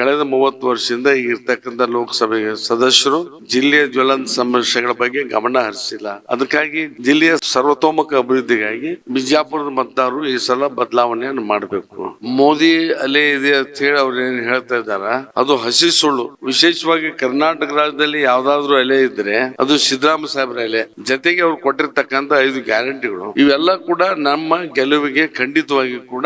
ಕಳೆದ 30 ವರ್ಷದಿಂದ ಇರ್ತಕ್ಕಂಥ ಲೋಕಸಭೆಗೆ ಸದಸ್ಯರು ಜಿಲ್ಲೆಯ ಜ್ವಲಂತ ಸಮಸ್ಯೆಗಳ ಬಗ್ಗೆ ಗಮನ ಹರಿಸಿಲ್ಲ. ಅದಕ್ಕಾಗಿ ಜಿಲ್ಲೆಯ ಸರ್ವತೋಮುಖ ಅಭಿವೃದ್ಧಿಗಾಗಿ ಬಿಜಾಪುರದ ಮತದಾರರು ಈ ಸಲ ಬದಲಾವಣೆಯನ್ನು ಮಾಡಬೇಕು. ಮೋದಿ ಅಲೆ ಇದೆ ಅಂತ ಹೇಳಿ ಅವ್ರು ಏನ್ ಹೇಳ್ತಾ ಇದಾರ ಅದು ಹಸಿ ಸುಳ್ಳು. ವಿಶೇಷವಾಗಿ ಕರ್ನಾಟಕ ರಾಜ್ಯದಲ್ಲಿ ಯಾವ್ದಾದ್ರು ಅಲೆ ಇದ್ರೆ ಅದು ಸಿದ್ದರಾಮಯ್ಯ ಸಾಹೇಬ್ರ ಅಲೆ. ಜೊತೆಗೆ ಅವ್ರು ಕೊಟ್ಟಿರ್ತಕ್ಕಂಥ 5 ಗ್ಯಾರಂಟಿಗಳು ಇವೆಲ್ಲ ಕೂಡ ನಮ್ಮ ಗೆಲುವಿಗೆ ಖಂಡಿತವಾಗಿ ಕೂಡ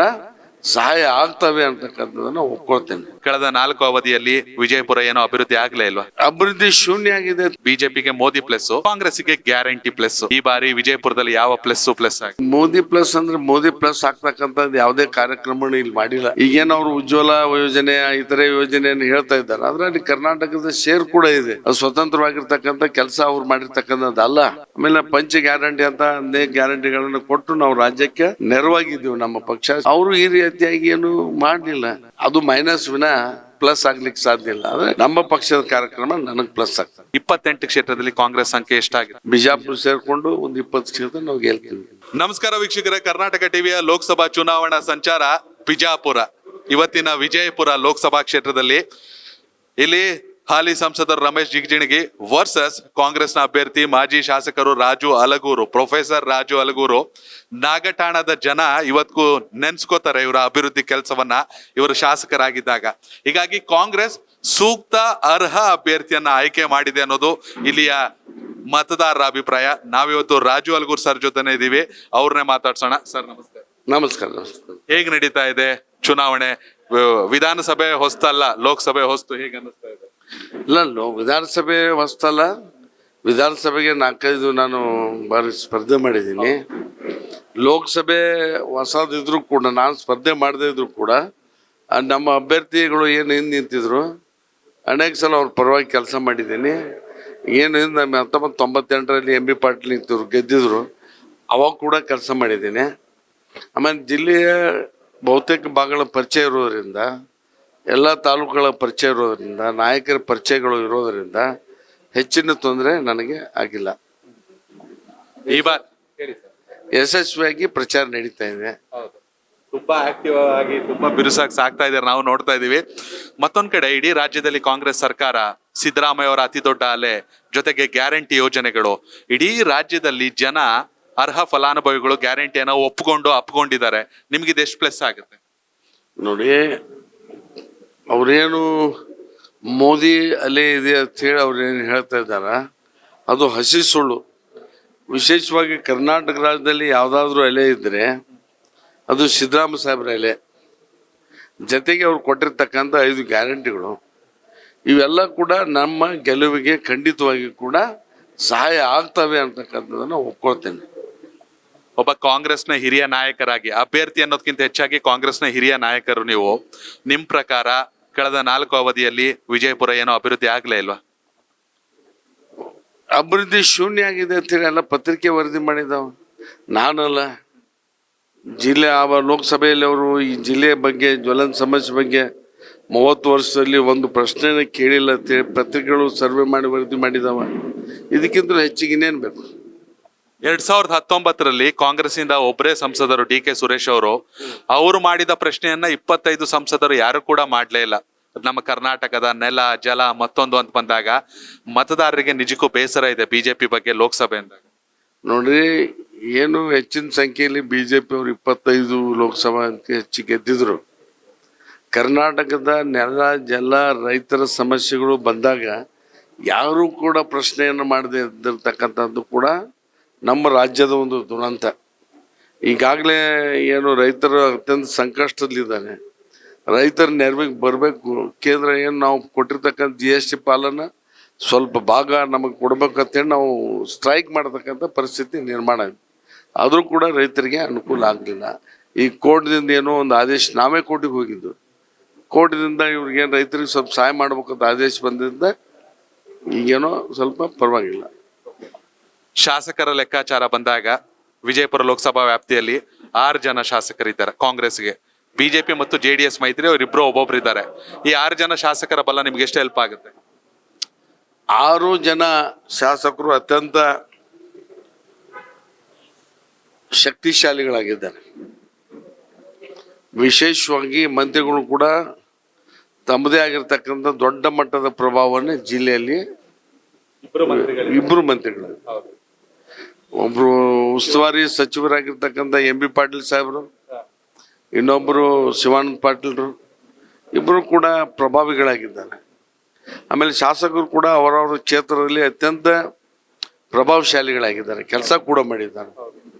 ಸಹಾಯ ಆಗ್ತವೆ ಅಂತಕ್ಕಂಥದನ್ನ ಒಪ್ಕೊಳ್ತೇನೆ. ಕಳೆದ 4 ಅವಧಿಯಲ್ಲಿ ವಿಜಯಪುರ ಏನೋ ಅಭಿವೃದ್ಧಿ ಆಗ್ಲೇ ಇಲ್ವಾ? ಅಭಿವೃದ್ಧಿ ಶೂನ್ಯ ಆಗಿದೆ. ಬಿಜೆಪಿಗೆ ಮೋದಿ ಪ್ಲಸ್, ಕಾಂಗ್ರೆಸ್ಗೆ ಗ್ಯಾರಂಟಿ ಪ್ಲಸ್. ಈ ಬಾರಿ ವಿಜಯಪುರದಲ್ಲಿ ಯಾವ ಪ್ಲಸ್ ಆಗಿದೆ? ಮೋದಿ ಪ್ಲಸ್ ಅಂದ್ರೆ ಮೋದಿ ಪ್ಲಸ್ ಆಗ್ತಕ್ಕಂಥದ್ದು ಯಾವುದೇ ಕಾರ್ಯಕ್ರಮ ಇಲ್ಲಿ ಮಾಡಿಲ್ಲ. ಈಗೇನು ಅವರು ಉಜ್ವಲ ಯೋಜನೆ ಇತರೆ ಯೋಜನೆಯನ್ನು ಹೇಳ್ತಾ ಇದ್ದಾರೆ, ಆದ್ರೆ ಅಲ್ಲಿ ಕರ್ನಾಟಕದ ಶೇರ್ ಕೂಡ ಇದೆ. ಅದು ಸ್ವತಂತ್ರವಾಗಿರ್ತಕ್ಕಂಥ ಕೆಲಸ ಅವ್ರು ಮಾಡಿರ್ತಕ್ಕಂಥದ್ದು ಅಲ್ಲ. ಆಮೇಲೆ ಪಂಚ ಗ್ಯಾರಂಟಿ ಅಂತ ಅನೇಕ ಗ್ಯಾರಂಟಿಗಳನ್ನು ಕೊಟ್ಟು ನಾವು ರಾಜ್ಯಕ್ಕೆ ನೆರವಾಗಿದ್ದೀವಿ. ನಮ್ಮ ಪಕ್ಷ ಅವರು ಈ ರೀತಿಯಾಗಿ ಏನು ಮಾಡಲಿಲ್ಲ. ಅದು ಮೈನಸ್ ವಿನ ಪ್ಲಸ್ ಆಗ್ಲಿಕ್ಕೆ ಸಾಧ್ಯ ಇಲ್ಲ. ಆದ್ರೆ ನಮ್ಮ ಪಕ್ಷದ ಕಾರ್ಯಕ್ರಮ ನನಗೆ ಪ್ಲಸ್ ಆಗ್ತದೆ. 28 ಕ್ಷೇತ್ರದಲ್ಲಿ ಕಾಂಗ್ರೆಸ್ ಸಂಖ್ಯೆ ಎಷ್ಟಾಗಿದೆ? ಬಿಜಾಪುರ ಸೇರ್ಕೊಂಡು ಒಂದು 20 ಕ್ಷೇತ್ರ ನಾವು ಗೆಲ್ತೀವಿ. ನಮಸ್ಕಾರ ವೀಕ್ಷಕರೇ, ಕರ್ನಾಟಕ ಟಿವಿಯ ಲೋಕಸಭಾ ಚುನಾವಣಾ ಸಂಚಾರ ಬಿಜಾಪುರ. ಇವತ್ತಿನ ವಿಜಯಪುರ ಲೋಕಸಭಾ ಕ್ಷೇತ್ರದಲ್ಲಿ ಇಲ್ಲಿ ಹಾಲಿ ಸಂಸದರು ರಮೇಶ್ ಜಿಗಜಿಣಗಿ ವರ್ಸಸ್ ಕಾಂಗ್ರೆಸ್ನ ಅಭ್ಯರ್ಥಿ ಮಾಜಿ ಶಾಸಕರು ರಾಜು ಅಲಗೂರು, ಪ್ರೊಫೆಸರ್ ರಾಜು ಅಲಗೂರು. ನಾಗಠಾಣದ ಜನ ಇವತ್ತು ನೆನ್ಸ್ಕೋತಾರೆ ಇವರ ಅಭಿವೃದ್ಧಿ ಕೆಲಸವನ್ನ, ಇವರು ಶಾಸಕರಾಗಿದ್ದಾಗ. ಹೀಗಾಗಿ ಕಾಂಗ್ರೆಸ್ ಸೂಕ್ತ ಅರ್ಹ ಅಭ್ಯರ್ಥಿಯನ್ನ ಆಯ್ಕೆ ಮಾಡಿದೆ ಅನ್ನೋದು ಇಲ್ಲಿಯ ಮತದಾರರ ಅಭಿಪ್ರಾಯ. ನಾವಿವತ್ತು ರಾಜು ಅಲಗೂರು ಸರ್ ಜೊತೆನೆ ಇದೀವಿ, ಅವ್ರನ್ನೇ ಮಾತಾಡ್ಸೋಣ. ಸರ್ ನಮಸ್ತೆ. ನಮಸ್ಕಾರ. ನಮಸ್ಕಾರ. ಹೇಗ್ ನಡೀತಾ ಇದೆ ಚುನಾವಣೆ? ವಿಧಾನಸಭೆ ಹೊಸ್ತಲ್ಲ, ಲೋಕಸಭೆ ಹೊಸ್ತು. ಹೇಗೆ ಅನ್ನಿಸ್ತಾ ಇದೆ? ಇಲ್ಲ, ವಿಧಾನಸಭೆ ಹೊಸ್ತಲ್ಲ. ವಿಧಾನಸಭೆಗೆ 4-5 ನಾನು ಬಾರಿ ಸ್ಪರ್ಧೆ ಮಾಡಿದ್ದೀನಿ. ಲೋಕಸಭೆ ಹೊಸದಿದ್ರು ಕೂಡ, ನಾನು ಸ್ಪರ್ಧೆ ಮಾಡದೇ ಇದ್ರು ಕೂಡ ನಮ್ಮ ಅಭ್ಯರ್ಥಿಗಳು ಏನು ಹಿಂದೆ ನಿಂತಿದ್ರು ಅನೇಕ ಸಲ ಅವ್ರ ಪರವಾಗಿ ಕೆಲಸ ಮಾಡಿದ್ದೀನಿ. ಏನು ನಮ್ಮ 1998ರಲ್ಲಿ ಎಂ ಬಿ ಪಾಟೀಲ್ ನಿಂತಿದ್ರು, ಗೆದ್ದಿದ್ರು, ಅವಾಗ ಕೂಡ ಕೆಲಸ ಮಾಡಿದ್ದೀನಿ. ಆಮೇಲೆ ಜಿಲ್ಲೆಯ ಬಹುತೇಕ ಭಾಗಗಳ ಪರಿಚಯ ಇರೋದರಿಂದ, ಎಲ್ಲ ತಾಲೂಕುಗಳ ಪರಿಚಯ ಇರೋದರಿಂದ, ನಾಯಕರ ಪರಿಚಯಗಳು ಇರೋದರಿಂದ ಹೆಚ್ಚಿನ ತೊಂದರೆ ನನಗೆ ಆಗಿಲ್ಲ. ಈ ಬಾರ್ ಯಶಸ್ವಿಯಾಗಿ ಪ್ರಚಾರ ನಡೀತಾ ಇದೆ. ತುಂಬಾ ಆಕ್ಟಿವ್ ಆಗಿ, ತುಂಬಾ ಬಿರುಸಾಗಿ ಸಾಕ್ತಾ ಇದ್ದಾರೆ, ನಾವು ನೋಡ್ತಾ ಇದೀವಿ. ಮತ್ತೊಂದ್ ಕಡೆ ಇಡೀ ರಾಜ್ಯದಲ್ಲಿ ಕಾಂಗ್ರೆಸ್ ಸರ್ಕಾರ, ಸಿದ್ದರಾಮಯ್ಯ ಅವರ ಅತಿ ದೊಡ್ಡ ಅಲೆ, ಜೊತೆಗೆ ಗ್ಯಾರಂಟಿ ಯೋಜನೆಗಳು, ಇಡೀ ರಾಜ್ಯದಲ್ಲಿ ಜನ ಅರ್ಹ ಫಲಾನುಭವಿಗಳು ಗ್ಯಾರಂಟಿಯನ್ನ ಅಪ್ಕೊಂಡಿದ್ದಾರೆ. ನಿಮ್ಗೆ ಇದು ಎಷ್ಟು ಪ್ಲಸ್ ಆಗುತ್ತೆ? ನೋಡಿ, ಅವ್ರೇನು ಮೋದಿ ಅಲೆ ಇದೆ ಅಂತ ಹೇಳಿ ಅವ್ರೇನು ಹೇಳ್ತಾ ಇದ್ದಾರ ಅದು ಹಸಿ ಸುಳ್ಳು. ವಿಶೇಷವಾಗಿ ಕರ್ನಾಟಕ ರಾಜ್ಯದಲ್ಲಿ ಯಾವುದಾದ್ರೂ ಅಲೆ ಇದ್ರೆ ಅದು ಸಿದ್ದರಾಮಯ್ಯ ಸಾಹೇಬ್ರ ಅಲೆ. ಜೊತೆಗೆ ಅವ್ರು ಕೊಟ್ಟಿರ್ತಕ್ಕಂಥ 5 ಗ್ಯಾರಂಟಿಗಳು ಇವೆಲ್ಲ ಕೂಡ ನಮ್ಮ ಗೆಲುವಿಗೆ ಖಂಡಿತವಾಗಿ ಕೂಡ ಸಹಾಯ ಆಗ್ತವೆ ಅಂತಕ್ಕಂಥದನ್ನ ಒಪ್ಕೊಳ್ತೇನೆ. ಒಬ್ಬ ಕಾಂಗ್ರೆಸ್ನ ಹಿರಿಯ ನಾಯಕರಾಗಿ, ಅಭ್ಯರ್ಥಿ ಅನ್ನೋದಕ್ಕಿಂತ ಹೆಚ್ಚಾಗಿ ಕಾಂಗ್ರೆಸ್ನ ಹಿರಿಯ ನಾಯಕರು ನೀವು, ನಿಮ್ ಪ್ರಕಾರ ಕಳೆದ 4 ಅವಧಿಯಲ್ಲಿ ವಿಜಯಪುರ ಏನೋ ಅಭಿವೃದ್ಧಿ ಆಗ್ಲೇ ಇಲ್ವಾ? ಅಭಿವೃದ್ಧಿ ಶೂನ್ಯ ಆಗಿದೆ ಅಂತೇಳಿ ಎಲ್ಲ ಪತ್ರಿಕೆ ವರದಿ ಮಾಡಿದಾವ, ನಾನಲ್ಲ. ಜಿಲ್ಲೆ ಲೋಕಸಭೆಯಲ್ಲಿ ಅವರು ಈ ಜಿಲ್ಲೆಯ ಬಗ್ಗೆ, ಜ್ವಲಂತ ಸಮಸ್ಯೆ ಬಗ್ಗೆ 30 ವರ್ಷದಲ್ಲಿ ಒಂದು ಪ್ರಶ್ನೆನ ಕೇಳಿಲ್ಲ ಅಂತೇಳಿ ಪತ್ರಿಕೆಗಳು ಸರ್ವೆ ಮಾಡಿ ವರದಿ ಮಾಡಿದಾವ. ಇದಕ್ಕಿಂತಲೂ ಹೆಚ್ಚಿಗೆ ಇನ್ನೇನು ಬೇಕು? 2019ರಲ್ಲಿ ಕಾಂಗ್ರೆಸ್ ಇಂದ ಒಬ್ಬರೇ ಸಂಸದರು ಡಿ.ಕೆ. ಸುರೇಶ್ ಅವರು ಮಾಡಿದ ಪ್ರಶ್ನೆಯನ್ನ 25 ಸಂಸದರು ಯಾರು ಕೂಡ ಮಾಡ್ಲೇ ಇಲ್ಲ. ನಮ್ಮ ಕರ್ನಾಟಕದ ನೆಲ, ಜಲ, ಮತ್ತೊಂದು ಅಂತ ಬಂದಾಗ ಮತದಾರರಿಗೆ ನಿಜಕ್ಕೂ ಬೇಸರ ಇದೆ ಬಿಜೆಪಿ ಬಗ್ಗೆ ಲೋಕಸಭೆ ಅಂದಾಗ. ನೋಡ್ರಿ, ಏನು ಹೆಚ್ಚಿನ ಸಂಖ್ಯೆಯಲ್ಲಿ ಬಿಜೆಪಿ ಅವರು 25 ಲೋಕಸಭಾ ಅಂತ ಹೆಚ್ಚು ಗೆದ್ದಿದ್ರು. ಕರ್ನಾಟಕದ ನೆಲ, ಜಲ, ರೈತರ ಸಮಸ್ಯೆಗಳು ಬಂದಾಗ ಯಾರು ಕೂಡ ಪ್ರಶ್ನೆಯನ್ನು ಮಾಡದೆ ಇದ್ದಿರ್ತಕ್ಕಂಥದ್ದು ಕೂಡ ನಮ್ಮ ರಾಜ್ಯದ ಒಂದು ದುರಂತ. ಈಗಾಗಲೇ ಏನು ರೈತರು ಅತ್ಯಂತ ಸಂಕಷ್ಟದಲ್ಲಿದ್ದಾನೆ, ರೈತರ ನೆರವಿಗೆ ಬರಬೇಕು. ಕೇಂದ್ರ ಏನು ನಾವು ಕೊಟ್ಟಿರ್ತಕ್ಕಂಥ GST ಪಾಲನ್ನು ಸ್ವಲ್ಪ ಭಾಗ ನಮಗೆ ಕೊಡ್ಬೇಕಂತೇಳಿ ನಾವು ಸ್ಟ್ರೈಕ್ ಮಾಡತಕ್ಕಂಥ ಪರಿಸ್ಥಿತಿ ನಿರ್ಮಾಣ ಆಗಿದೆ. ಆದರೂ ಕೂಡ ರೈತರಿಗೆ ಅನುಕೂಲ ಆಗಲಿಲ್ಲ. ಈ ಕೋರ್ಟ್ದಿಂದ ಏನೋ ಒಂದು ಆದೇಶ, ನಾವೇ ಕೋರ್ಟಿಗೆ ಹೋಗಿದ್ದು, ಕೋರ್ಟ್ದಿಂದ ಇವ್ರಿಗೇನು ರೈತರಿಗೆ ಸ್ವಲ್ಪ ಸಹಾಯ ಮಾಡ್ಬೇಕಂತ ಆದೇಶ ಬಂದಿದ್ದ, ಈಗೇನೋ ಸ್ವಲ್ಪ ಪರವಾಗಿಲ್ಲ. ಶಾಸಕರ ಲೆಕ್ಕಾಚಾರ ಬಂದಾಗ ವಿಜಯಪುರ ಲೋಕಸಭಾ ವ್ಯಾಪ್ತಿಯಲ್ಲಿ 6 ಜನ ಶಾಸಕರಿದ್ದಾರೆ ಕಾಂಗ್ರೆಸ್ಗೆ. ಬಿಜೆಪಿ ಮತ್ತು JDS ಮೈತ್ರಿ ಅವರಿಬ್ರು ಒಬ್ಬೊಬ್ರು ಇದ್ದಾರೆ. ಈ 6 ಜನ ಶಾಸಕರ ಬಲ ನಿಮ್ಗೆ ಎಷ್ಟು ಹೆಲ್ಪ್ ಆಗುತ್ತೆ? 6 ಜನ ಶಾಸಕರು ಅತ್ಯಂತ ಶಕ್ತಿಶಾಲಿಗಳಾಗಿದ್ದಾರೆ. ವಿಶೇಷವಾಗಿ ಮಂತ್ರಿಗಳು ಕೂಡ ತಮ್ಮದೇ ಆಗಿರ್ತಕ್ಕಂಥ ದೊಡ್ಡ ಮಟ್ಟದ ಪ್ರಭಾವವನ್ನು ಜಿಲ್ಲೆಯಲ್ಲಿ ಇಬ್ಬರು ಮಂತ್ರಿಗಳು, ಒಬ್ರು ಉಸ್ತುವಾರಿ ಸಚಿವರಾಗಿರ್ತಕ್ಕಂಥ MB ಪಾಟೀಲ್ ಸಾಹೇಬರು, ಇನ್ನೊಬ್ಬರು ಶಿವಾನಂದ ಪಾಟೀಲ್ರು, ಇಬ್ಬರು ಕೂಡ ಪ್ರಭಾವಿಗಳಾಗಿದ್ದಾರೆ. ಆಮೇಲೆ ಶಾಸಕರು ಕೂಡ ಅವರವರ ಕ್ಷೇತ್ರದಲ್ಲಿ ಅತ್ಯಂತ ಪ್ರಭಾವಶಾಲಿಗಳಾಗಿದ್ದಾರೆ, ಕೆಲಸ ಕೂಡ ಮಾಡಿದ್ದಾರೆ.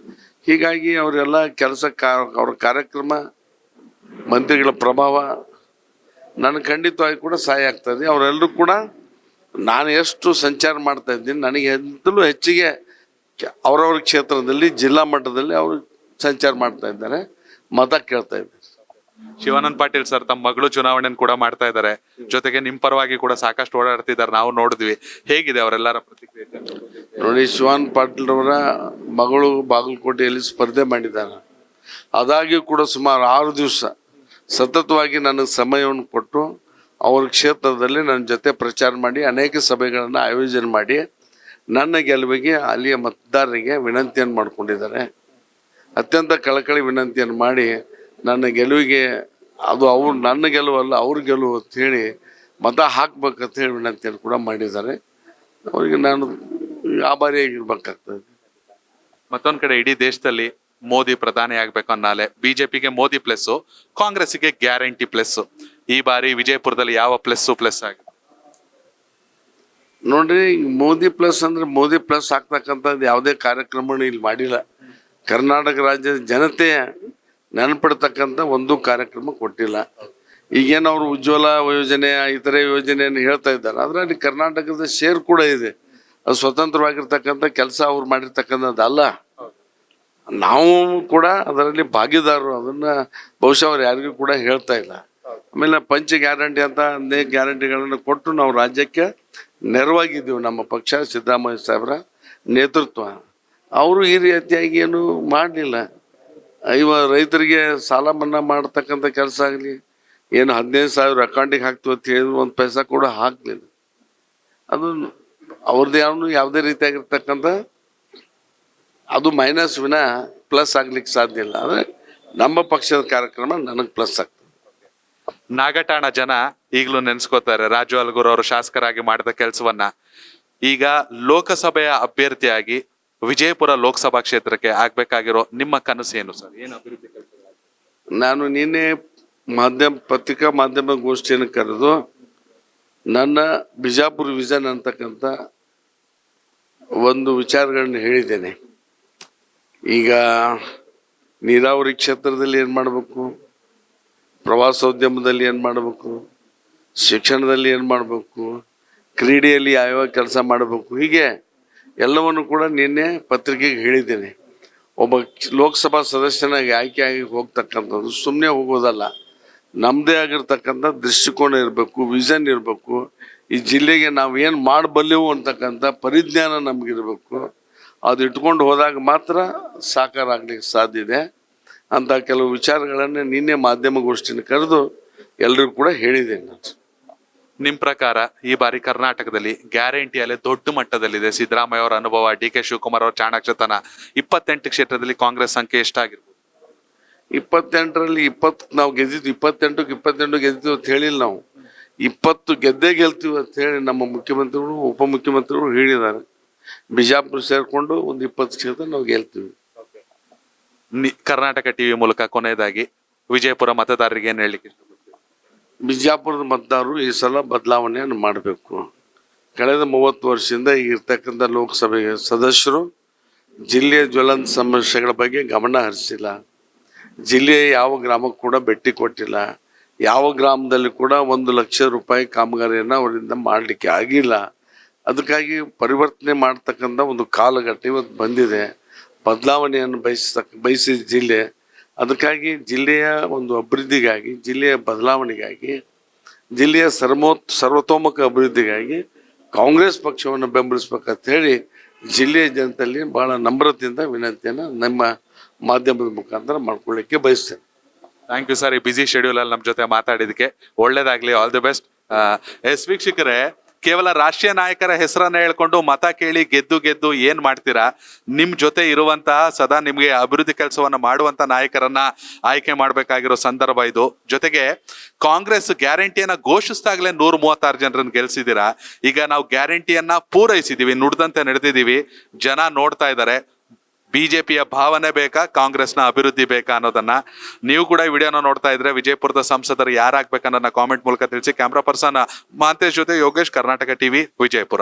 ಹೀಗಾಗಿ ಅವರೆಲ್ಲ ಅವ್ರ ಕಾರ್ಯಕ್ರಮ, ಮಂತ್ರಿಗಳ ಪ್ರಭಾವ ನನಗೆ ಖಂಡಿತವಾಗಿ ಕೂಡ ಸಹಾಯ ಆಗ್ತದೆ. ಅವರೆಲ್ಲರೂ ಕೂಡ ನಾನು ಎಷ್ಟು ಸಂಚಾರ ಮಾಡ್ತಾ ಇದ್ದೀನಿ, ನನಗೆ ಎಂತಲೂ ಹೆಚ್ಚಿಗೆ ಅವರವ್ರ ಕ್ಷೇತ್ರದಲ್ಲಿ ಜಿಲ್ಲಾ ಮಟ್ಟದಲ್ಲಿ ಅವರು ಸಂಚಾರ ಮಾಡ್ತಾ ಇದ್ದಾರೆ, ಮತ ಕೇಳ್ತಾ ಇದ್ದಾರೆ. ಶಿವಾನಂದ ಪಾಟೀಲ್ ಸರ್ ತಮ್ಮ ಮಗಳು ಚುನಾವಣೆ ಕೂಡ ಮಾಡ್ತಾ ಇದ್ದಾರೆ, ಜೊತೆಗೆ ನಿಮ್ ಪರವಾಗಿ ಕೂಡ ಸಾಕಷ್ಟು ಓಡಾಡ್ತಿದ್ದಾರೆ, ನಾವು ನೋಡಿದ್ವಿ. ಹೇಗಿದೆ ಅವರೆಲ್ಲರ ಪ್ರತಿಕ್ರಿಯೆ? ನೋಡಿ, ಶಿವಾನಂದ ಪಾಟೀಲ್ ಅವರ ಮಗಳು ಬಾಗಲಕೋಟೆಯಲ್ಲಿ ಸ್ಪರ್ಧೆ ಮಾಡಿದ್ದಾರೆ. ಆದಾಗ್ಯೂ ಕೂಡ ಸುಮಾರು 6 ದಿವಸ ಸತತವಾಗಿ ನನಗೆ ಸಮಯವನ್ನು ಕೊಟ್ಟು ಅವ್ರ ಕ್ಷೇತ್ರದಲ್ಲಿ ನನ್ನ ಜೊತೆ ಪ್ರಚಾರ ಮಾಡಿ ಅನೇಕ ಸಭೆಗಳನ್ನು ಆಯೋಜನೆ ಮಾಡಿ ನನ್ನ ಗೆಲುವಿಗೆ ಅಲ್ಲಿಯ ಮತದಾರರಿಗೆ ವಿನಂತಿಯನ್ನು ಮಾಡಿಕೊಂಡಿದ್ದಾರೆ. ಅತ್ಯಂತ ಕಳಕಳಿ ವಿನಂತಿಯನ್ನು ಮಾಡಿ ನನ್ನ ಗೆಲುವಿಗೆ, ಅದು ನನ್ನ ಗೆಲುವಲ್ಲ ಅವ್ರ ಗೆಲುವು ಅಂತ ಹೇಳಿ ಮತ ಹಾಕ್ಬೇಕಂತ ಹೇಳಿ ವಿನಂತಿಯನ್ನು ಕೂಡ ಮಾಡಿದ್ದಾರೆ. ಅವರಿಗೆ ನಾನು ಆಭಾರಿಯಾಗಿರ್ಬೇಕಾಗ್ತದೆ. ಮತ್ತೊಂದ್ ಕಡೆ ಇಡೀ ದೇಶದಲ್ಲಿ ಮೋದಿ ಪ್ರಧಾನಿ ಆಗ್ಬೇಕು ಅನ್ನಾಲೆ ಬಿಜೆಪಿಗೆ ಮೋದಿ ಪ್ಲಸ್, ಕಾಂಗ್ರೆಸ್ಗೆ ಗ್ಯಾರಂಟಿ ಪ್ಲಸ್. ಈ ಬಾರಿ ವಿಜಯಪುರದಲ್ಲಿ ಯಾವ ಪ್ಲಸ್ ಆಗಿದೆ? ನೋಡ್ರಿ, ಮೋದಿ ಪ್ಲಸ್ ಅಂದ್ರೆ ಮೋದಿ ಪ್ಲಸ್ ಆಗ್ತಕ್ಕಂಥದ್ದು ಯಾವುದೇ ಕಾರ್ಯಕ್ರಮ ಇಲ್ಲಿ ಮಾಡಿಲ್ಲ. ಕರ್ನಾಟಕ ರಾಜ್ಯದ ಜನತೆ ನೆನಪಿಡ್ತಕ್ಕಂಥ ಒಂದು ಕಾರ್ಯಕ್ರಮ ಕೊಟ್ಟಿಲ್ಲ. ಈಗೇನು ಅವರು ಉಜ್ವಲ ಯೋಜನೆ, ಇತರೆ ಯೋಜನೆಯನ್ನು ಹೇಳ್ತಾ ಇದ್ದಾರೆ, ಆದರೆ ಅಲ್ಲಿ ಕರ್ನಾಟಕದ ಶೇರ್ ಕೂಡ ಇದೆ. ಅದು ಸ್ವತಂತ್ರವಾಗಿರ್ತಕ್ಕಂಥ ಕೆಲಸ ಅವ್ರು ಮಾಡಿರ್ತಕ್ಕಂಥದ್ದಲ್ಲ. ನಾವು ಕೂಡ ಅದರಲ್ಲಿ ಭಾಗಿದಾರರು. ಅದನ್ನ ಬಹುಶಃ ಅವ್ರು ಯಾರಿಗೂ ಕೂಡ ಹೇಳ್ತಾ ಇಲ್ಲ. ಆಮೇಲೆ ಪಂಚ ಗ್ಯಾರಂಟಿ ಅಂತ ಅನೇಕ ಗ್ಯಾರಂಟಿಗಳನ್ನು ಕೊಟ್ಟು ನಾವು ರಾಜ್ಯಕ್ಕೆ ನೆರವಾಗಿದ್ದೀವಿ. ನಮ್ಮ ಪಕ್ಷ ಸಿದ್ದರಾಮಯ್ಯ ಸಾಹೇಬರ ನೇತೃತ್ವ, ಅವರು ಈ ರೀತಿಯಾಗಿ ಏನು ಮಾಡಲಿಲ್ಲ. ರೈತರಿಗೆ ಸಾಲ ಮನ್ನಾ ಮಾಡ್ತಕ್ಕಂಥ ಕೆಲಸ ಆಗಲಿ, ಏನು 15,000 ಅಕೌಂಟಿಗೆ ಹಾಕ್ತೀವಿ ಅಂತ ಹೇಳಿದ್ರು, ಒಂದು ಪೈಸಾ ಕೂಡ ಹಾಕಲಿಲ್ಲ. ಅದು ಅವ್ರದ್ದು ಯಾವುದೇ ರೀತಿಯಾಗಿರ್ತಕ್ಕಂಥ ಅದು ಮೈನಸ್ ವಿನ ಪ್ಲಸ್ ಆಗ್ಲಿಕ್ಕೆ ಸಾಧ್ಯ ಇಲ್ಲ. ಆದರೆ ನಮ್ಮ ಪಕ್ಷದ ಕಾರ್ಯಕ್ರಮ ನನಗೆ ಪ್ಲಸ್ ಆಗ್ತದೆ. ನಾಗಠಾಣ ಜನ ಈಗಲೂ ನೆನ್ಸ್ಕೋತಾರೆ ರಾಜು ಅಲ್ಗೂರ್ ಅವರು ಶಾಸಕರಾಗಿ ಮಾಡಿದ ಕೆಲಸವನ್ನ. ಈಗ ಲೋಕಸಭೆಯ ಅಭ್ಯರ್ಥಿಯಾಗಿ ವಿಜಯಪುರ ಲೋಕಸಭಾ ಕ್ಷೇತ್ರಕ್ಕೆ ಆಗ್ಬೇಕಾಗಿರೋ ನಿಮ್ಮ ಕನಸು ಏನು ಸರ್? ಏನು ಅಭಿವೃದ್ಧಿ ಕೆಲಸ? ನಾನು ನಿನ್ನೆ ಪತ್ರಿಕಾ ಮಾಧ್ಯಮ ಗೋಷ್ಠಿಯನ್ನು ಕರೆದು ನನ್ನ ಬಿಜಾಪುರ ವಿಷನ್ ಅಂತಕ್ಕಂಥ ಒಂದು ವಿಚಾರಗಳನ್ನ ಹೇಳಿದ್ದೇನೆ. ಈಗ ನೀರಾವರಿ ಕ್ಷೇತ್ರದಲ್ಲಿ ಏನು ಮಾಡಬೇಕು, ಪ್ರವಾಸೋದ್ಯಮದಲ್ಲಿ ಏನು ಮಾಡಬೇಕು, ಶಿಕ್ಷಣದಲ್ಲಿ ಏನು ಮಾಡಬೇಕು, ಕ್ರೀಡೆಯಲ್ಲಿ ಯಾವ್ಯಾವ ಕೆಲಸ ಮಾಡಬೇಕು, ಹೀಗೆ ಎಲ್ಲವನ್ನು ಕೂಡ ನಿನ್ನೆ ಪತ್ರಿಕೆಗೆ ಹೇಳಿದ್ದೇನೆ. ಒಬ್ಬ ಲೋಕಸಭಾ ಸದಸ್ಯನಾಗಿ ಆಯ್ಕೆಯಾಗಿ ಹೋಗ್ತಕ್ಕಂಥದ್ದು ಸುಮ್ಮನೆ ಹೋಗೋದಲ್ಲ. ನಮ್ಮದೇ ಆಗಿರ್ತಕ್ಕಂಥ ದೃಷ್ಟಿಕೋನ ಇರಬೇಕು, ವಿಷನ್ ಇರಬೇಕು. ಈ ಜಿಲ್ಲೆಗೆ ನಾವು ಏನು ಮಾಡಬಲ್ಲೆವು ಅಂತಕ್ಕಂಥ ಪರಿಜ್ಞಾನ ನಮಗಿರಬೇಕು. ಅದು ಇಟ್ಕೊಂಡು ಹೋದಾಗ ಮಾತ್ರ ಸಾಕಾರ ಆಗ್ಲಿಕ್ಕೆ ಸಾಧ್ಯ ಇದೆ ಅಂತ ಕೆಲವು ವಿಚಾರಗಳನ್ನು ನಿನ್ನೆ ಮಾಧ್ಯಮಗೋಷ್ಠಿನ ಕರೆದು ಎಲ್ಲರಿಗೂ ಕೂಡ ಹೇಳಿದ್ದೇನೆ. ನಾನು ನಿಮ್ ಪ್ರಕಾರ ಈ ಬಾರಿ ಕರ್ನಾಟಕದಲ್ಲಿ ಗ್ಯಾರಂಟಿಯಲ್ಲಿ ದೊಡ್ಡ ಮಟ್ಟದಲ್ಲಿದೆ. ಸಿದ್ದರಾಮಯ್ಯ ಅವರ ಅನುಭವ, DK ಶಿವಕುಮಾರ್ ಅವರ ಚಾಣಾಕ್ಷತನ. 28 ಕ್ಷೇತ್ರದಲ್ಲಿ ಕಾಂಗ್ರೆಸ್ ಸಂಖ್ಯೆ ಎಷ್ಟಾಗಿರ್ಬೋದು? 28ರಲ್ಲಿ 20 ನಾವು ಗೆದ್ದಿದ್ವಿ. 28ಕ್ಕೆ 28 ಗೆದ್ದಿದ್ವಿ ಅಂತ ಹೇಳಿಲ್ಲ ನಾವು. 20 ಗೆಲ್ತೀವಿ ಅಂತ ಹೇಳಿ ನಮ್ಮ ಮುಖ್ಯಮಂತ್ರಿಗಳು, ಉಪಮುಖ್ಯಮಂತ್ರಿಗಳು ಹೇಳಿದ್ದಾರೆ. ಬಿಜಾಪುರ ಸೇರ್ಕೊಂಡು ಒಂದು 20 ಕ್ಷೇತ್ರ ನಾವು ಗೆಲ್ತೀವಿ. ಕರ್ನಾಟಕ ಟಿವಿ ಮೂಲಕ ಕೊನೆಯದಾಗಿ ವಿಜಯಪುರ ಮತದಾರರಿಗೆ ಏನ್ ಹೇಳಲಿಕ್ಕೆ ಇಷ್ಟಪಡ್ತೀವಿ? ಬಿಜಾಪುರದ ಮತದಾರರು ಈ ಸಲ ಬದಲಾವಣೆಯನ್ನು ಮಾಡಬೇಕು. ಕಳೆದ 30 ವರ್ಷದಿಂದ ಇರ್ತಕ್ಕಂಥ ಲೋಕಸಭೆಗೆ ಸದಸ್ಯರು ಜಿಲ್ಲೆಯ ಜ್ವಲಂತ ಸಮಸ್ಯೆಗಳ ಬಗ್ಗೆ ಗಮನ ಹರಿಸಿಲ್ಲ. ಜಿಲ್ಲೆಯ ಯಾವ ಗ್ರಾಮಕ್ಕೂ ಕೂಡ ಭೇಟಿ ಕೊಟ್ಟಿಲ್ಲ. ಯಾವ ಗ್ರಾಮದಲ್ಲಿ ಕೂಡ 1 ಲಕ್ಷ ರೂಪಾಯಿ ಕಾಮಗಾರಿಯನ್ನು ಅವರಿಂದ ಮಾಡಲಿಕ್ಕೆ ಆಗಿಲ್ಲ. ಅದಕ್ಕಾಗಿ ಪರಿವರ್ತನೆ ಮಾಡ್ತಕ್ಕಂಥ ಒಂದು ಕಾಲಘಟ್ಟ ಇವತ್ತು ಬಂದಿದೆ. ಬದಲಾವಣೆಯನ್ನು ಬಯಸಿದ ಜಿಲ್ಲೆ. ಅದಕ್ಕಾಗಿ ಜಿಲ್ಲೆಯ ಒಂದು ಅಭಿವೃದ್ಧಿಗಾಗಿ, ಜಿಲ್ಲೆಯ ಬದಲಾವಣೆಗಾಗಿ, ಜಿಲ್ಲೆಯ ಸರ್ವತೋಮುಖ ಅಭಿವೃದ್ಧಿಗಾಗಿ ಕಾಂಗ್ರೆಸ್ ಪಕ್ಷವನ್ನು ಬೆಂಬಲಿಸ್ಬೇಕಂತ ಹೇಳಿ ಜಿಲ್ಲೆಯ ಜನತೆಯಲ್ಲಿ ಬಹಳ ನಮ್ರತೆಯಿಂದ ವಿನಂತಿಯನ್ನು ನಮ್ಮ ಮಾಧ್ಯಮದ ಮುಖಾಂತರ ಮಾಡ್ಕೊಳ್ಳಿಕ್ಕೆ ಬಯಸ್ತೇನೆ. ಥ್ಯಾಂಕ್ ಯು ಸರ್, ಈ ಬಿಸಿ ಶೆಡ್ಯೂಲ್ ಅಲ್ಲಿ ನಮ್ಮ ಜೊತೆ ಮಾತಾಡಿದಕ್ಕೆ. ಒಳ್ಳೇದಾಗ್ಲಿ, ಆಲ್ ದಿ ಬೆಸ್ಟ್. ವೀಕ್ಷಕರೇ, ಕೇವಲ ರಾಷ್ಟ್ರೀಯ ನಾಯಕರ ಹೆಸರನ್ನ ಹೇಳ್ಕೊಂಡು ಮತ ಕೇಳಿ ಗೆದ್ದು ಏನ್ ಮಾಡ್ತೀರಾ? ನಿಮ್ ಜೊತೆ ಇರುವಂತಹ ಸದಾ ನಿಮ್ಗೆ ಅಭಿವೃದ್ಧಿ ಕೆಲಸವನ್ನ ಮಾಡುವಂತ ನಾಯಕರನ್ನ ಆಯ್ಕೆ ಮಾಡ್ಬೇಕಾಗಿರೋ ಸಂದರ್ಭ ಇದು. ಜೊತೆಗೆ ಕಾಂಗ್ರೆಸ್ ಗ್ಯಾರಂಟಿಯನ್ನ ಘೋಷಿಸಿದಾಗಲೇ 136 ಜನರನ್ನ ಗೆಲ್ಸಿದೀರಾ. ಈಗ ನಾವು ಗ್ಯಾರಂಟಿಯನ್ನ ಪೂರೈಸಿದೀವಿ, ನುಡ್ದಂತೆ ನಡೆದಿದೀವಿ, ಜನ ನೋಡ್ತಾ ಇದ್ದಾರೆ. ಬಿಜೆಪಿಯ ಭಾವನೆ ಬೇಕಾ, ಕಾಂಗ್ರೆಸ್ನ ಅಭಿವೃದ್ಧಿ ಬೇಕಾ ಅನ್ನೋದನ್ನ ನೀವು ಕೂಡ ಈ ವಿಡಿಯೋನ ನೋಡ್ತಾ ಇದ್ರೆ ವಿಜಯಪುರದ ಸಂಸದರು ಯಾರಾಗ್ಬೇಕನ್ನೋದನ್ನ ಕಾಮೆಂಟ್ ಮೂಲಕ ತಿಳಿಸಿ. ಕ್ಯಾಮ್ರಾ ಪರ್ಸನ್ ಮಹಾಂತೇಶ್ ಜೊತೆ ಯೋಗೇಶ್, ಕರ್ನಾಟಕ ಟಿವಿ, ವಿಜಯಪುರ.